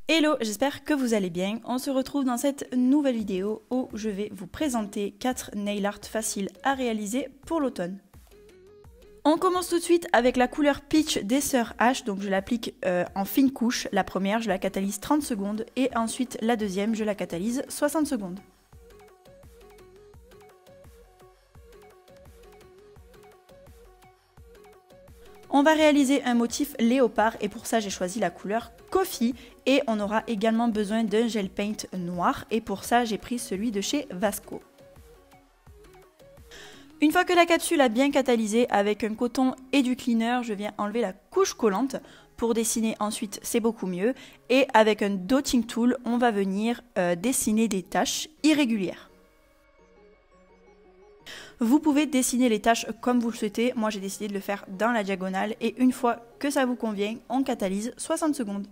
Hello, j'espère que vous allez bien. On se retrouve dans cette nouvelle vidéo où je vais vous présenter 4 nail art faciles à réaliser pour l'automne. On commence tout de suite avec la couleur Peach des Sœurs H, donc je l'applique en fine couche. La première, je la catalyse 30 secondes et ensuite la deuxième, je la catalyse 60 secondes. On va réaliser un motif léopard et pour ça j'ai choisi la couleur Coffee et on aura également besoin d'un gel paint noir et pour ça j'ai pris celui de chez Vasco. Une fois que la capsule a bien catalysé avec un coton et du cleaner, je viens enlever la couche collante. Pour dessiner ensuite c'est beaucoup mieux et avec un dotting tool on va venir dessiner des taches irrégulières. Vous pouvez dessiner les taches comme vous le souhaitez, moi j'ai décidé de le faire dans la diagonale et une fois que ça vous convient, on catalyse 60 secondes.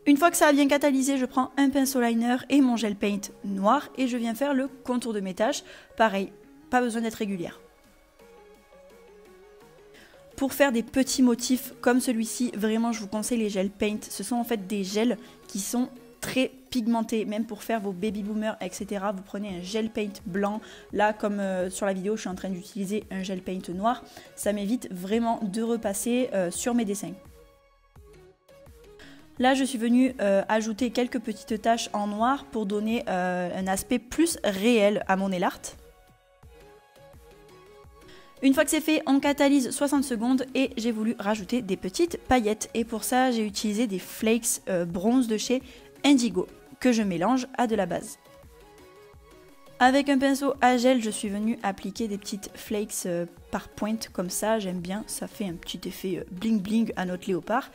Une fois que ça a bien catalysé, je prends un pinceau liner et mon gel paint noir et je viens faire le contour de mes taches. Pareil, pas besoin d'être régulière. Pour faire des petits motifs comme celui-ci, vraiment je vous conseille les gel paint. Ce sont en fait des gels qui sont très pigmentés, même pour faire vos baby boomers, etc. Vous prenez un gel paint blanc. Là, comme sur la vidéo, je suis en train d'utiliser un gel paint noir. Ça m'évite vraiment de repasser sur mes dessins. Là, je suis venue ajouter quelques petites taches en noir pour donner un aspect plus réel à mon nail art. Une fois que c'est fait, on catalyse 60 secondes et j'ai voulu rajouter des petites paillettes. Et pour ça, j'ai utilisé des flakes bronze de chez Indigo que je mélange à de la base. Avec un pinceau à gel, je suis venue appliquer des petites flakes par pointe comme ça. J'aime bien, ça fait un petit effet bling bling à notre léopard.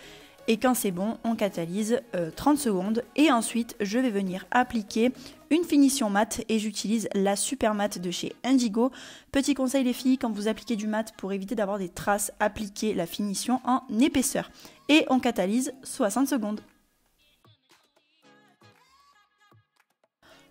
Et quand c'est bon, on catalyse 30 secondes et ensuite je vais venir appliquer une finition mat et j'utilise la super mat de chez Indigo. Petit conseil les filles, quand vous appliquez du mat, pour éviter d'avoir des traces, appliquez la finition en épaisseur. Et on catalyse 60 secondes.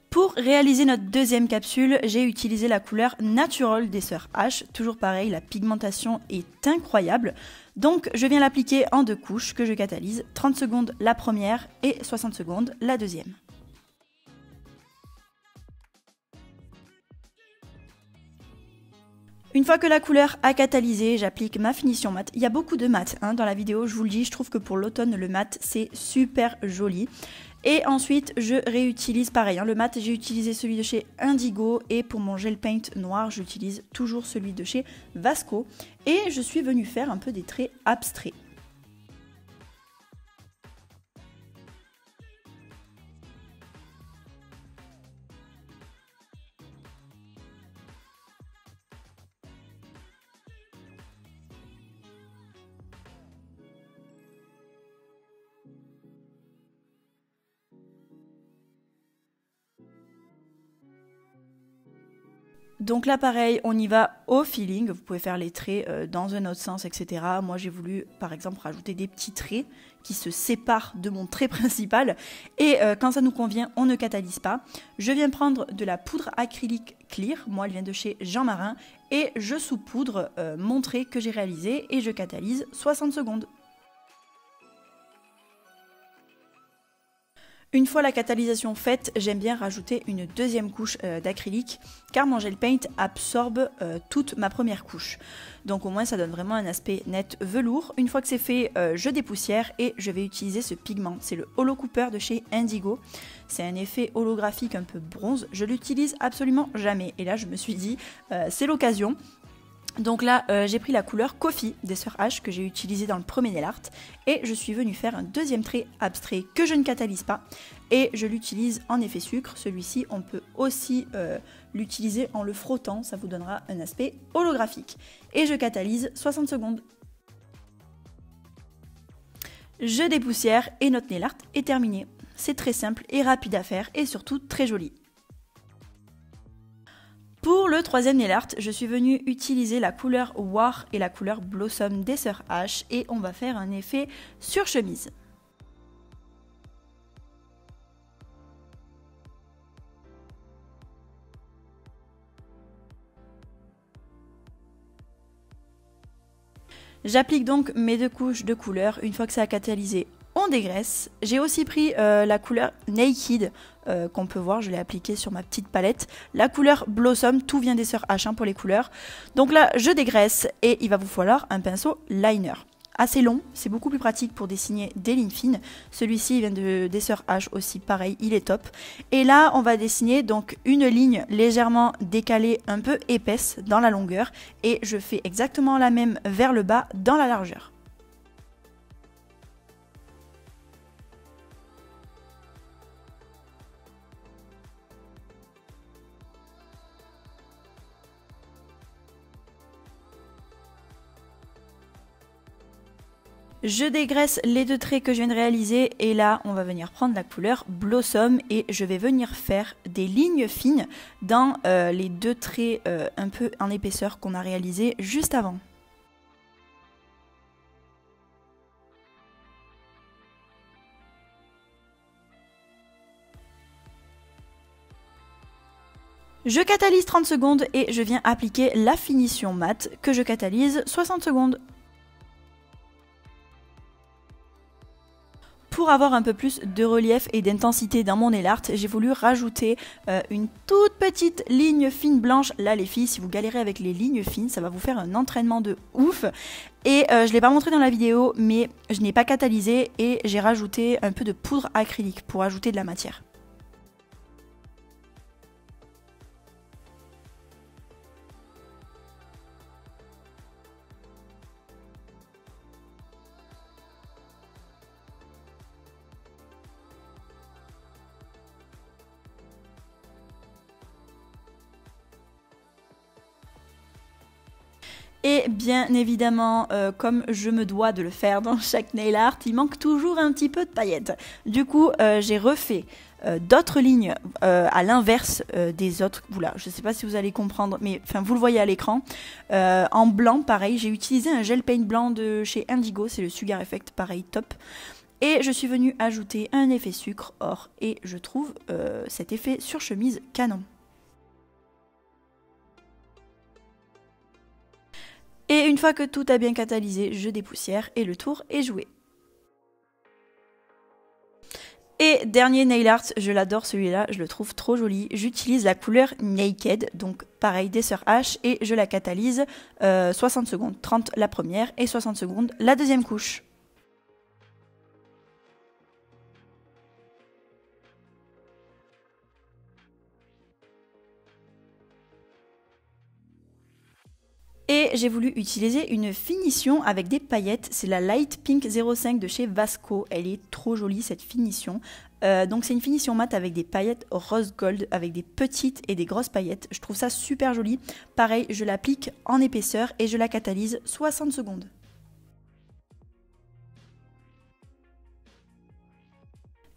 Pour réaliser notre deuxième capsule, j'ai utilisé la couleur Natural des Sœurs H. Toujours pareil, la pigmentation est incroyable. Donc je viens l'appliquer en 2 couches que je catalyse, 30 secondes la première et 60 secondes la deuxième. Une fois que la couleur a catalysé, j'applique ma finition mat. Il y a beaucoup de mat dans la vidéo, je vous le dis, je trouve que pour l'automne, le mat c'est super joli. Et ensuite, je réutilise pareil, le mat, j'ai utilisé celui de chez Indigo et pour mon gel paint noir, j'utilise toujours celui de chez Vasco. Et je suis venue faire un peu des traits abstraits. Donc là pareil, on y va au feeling, vous pouvez faire les traits dans un autre sens, etc. Moi j'ai voulu par exemple rajouter des petits traits qui se séparent de mon trait principal et quand ça nous convient, on ne catalyse pas. Je viens prendre de la poudre acrylique clear, moi elle vient de chez Jean Marin et je saupoudre mon trait que j'ai réalisé et je catalyse 60 secondes. Une fois la catalysation faite, j'aime bien rajouter une deuxième couche d'acrylique car mon gel paint absorbe toute ma première couche. Donc au moins ça donne vraiment un aspect net velours. Une fois que c'est fait, je dépoussière et je vais utiliser ce pigment. C'est le Holo Cooper de chez Indigo. C'est un effet holographique un peu bronze. Je l'utilise absolument jamais. Et là je me suis dit, c'est l'occasion. Donc là, j'ai pris la couleur Coffee des Sœurs H que j'ai utilisée dans le premier nail art et je suis venue faire un deuxième trait abstrait que je ne catalyse pas et je l'utilise en effet sucre. Celui-ci, on peut aussi l'utiliser en le frottant, ça vous donnera un aspect holographique. Et je catalyse 60 secondes. Je dépoussière et notre nail art est terminé. C'est très simple et rapide à faire et surtout très joli. Pour le troisième nail art, je suis venue utiliser la couleur War et la couleur Blossom des Sœurs H et on va faire un effet sur chemise. J'applique donc mes 2 couches de couleur. Une fois que ça a catalysé, on dégraisse. J'ai aussi pris la couleur Naked qu'on peut voir, je l'ai appliquée sur ma petite palette. La couleur Blossom, tout vient des sœurs H pour les couleurs. Donc là, je dégraisse et il va vous falloir un pinceau liner. Assez long, c'est beaucoup plus pratique pour dessiner des lignes fines. Celui-ci vient des sœurs H aussi, pareil, il est top. Et là, on va dessiner donc une ligne légèrement décalée, un peu épaisse dans la longueur. Et je fais exactement la même vers le bas dans la largeur. Je dégraisse les 2 traits que je viens de réaliser et là on va venir prendre la couleur Blossom et je vais venir faire des lignes fines dans les 2 traits un peu en épaisseur qu'on a réalisé juste avant. Je catalyse 30 secondes et je viens appliquer la finition mat que je catalyse 60 secondes. Pour avoir un peu plus de relief et d'intensité dans mon nail art, j'ai voulu rajouter une toute petite ligne fine blanche. Là les filles, si vous galérez avec les lignes fines, ça va vous faire un entraînement de ouf. Et je ne l'ai pas montré dans la vidéo, mais je n'ai pas catalysé et j'ai rajouté un peu de poudre acrylique pour ajouter de la matière. Et bien évidemment, comme je me dois de le faire dans chaque nail art, il manque toujours un petit peu de paillettes. Du coup, j'ai refait d'autres lignes à l'inverse des autres. Oula, je ne sais pas si vous allez comprendre, mais enfin vous le voyez à l'écran. En blanc, pareil, j'ai utilisé un gel paint blanc de chez Indigo, c'est le Sugar Effect, pareil, top. Et je suis venue ajouter un effet sucre or et je trouve cet effet sur chemise canon. Et une fois que tout a bien catalysé, je dépoussière et le tour est joué. Et dernier nail art, je l'adore celui-là, je le trouve trop joli. J'utilise la couleur Naked, donc pareil des sœurs H, et je la catalyse 60 secondes, 30 la première et 60 secondes la deuxième couche. Et j'ai voulu utiliser une finition avec des paillettes, c'est la Light Pink 05 de chez Vasco, elle est trop jolie cette finition. Donc c'est une finition mat avec des paillettes rose gold, avec des petites et des grosses paillettes, je trouve ça super joli. Pareil, je l'applique en épaisseur et je la catalyse 60 secondes.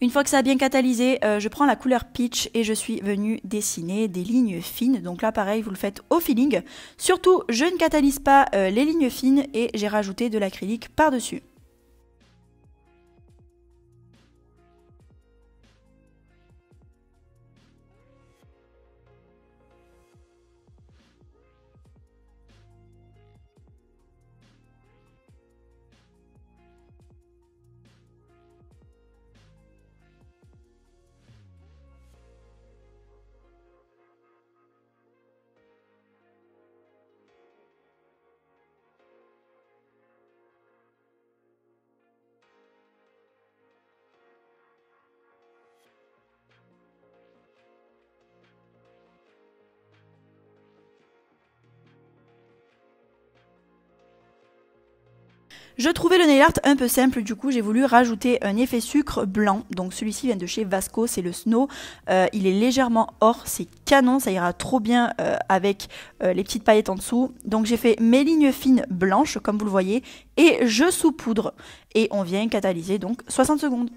Une fois que ça a bien catalysé, je prends la couleur Peach et je suis venue dessiner des lignes fines. Donc là pareil, vous le faites au feeling. Surtout, je ne catalyse pas les lignes fines et j'ai rajouté de l'acrylique par-dessus. Je trouvais le nail art un peu simple, du coup j'ai voulu rajouter un effet sucre blanc. Donc celui-ci vient de chez Vasco, c'est le Snow. Il est légèrement or, c'est canon, ça ira trop bien avec les petites paillettes en dessous. Donc j'ai fait mes lignes fines blanches, comme vous le voyez, et je saupoudre. Et on vient catalyser donc 60 secondes.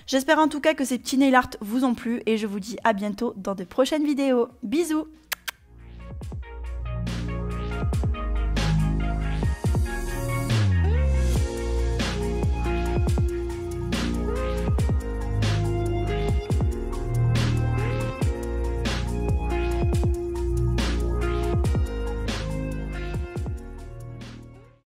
J'espère en tout cas que ces petits nail art vous ont plu et je vous dis à bientôt dans de prochaines vidéos. Bisous!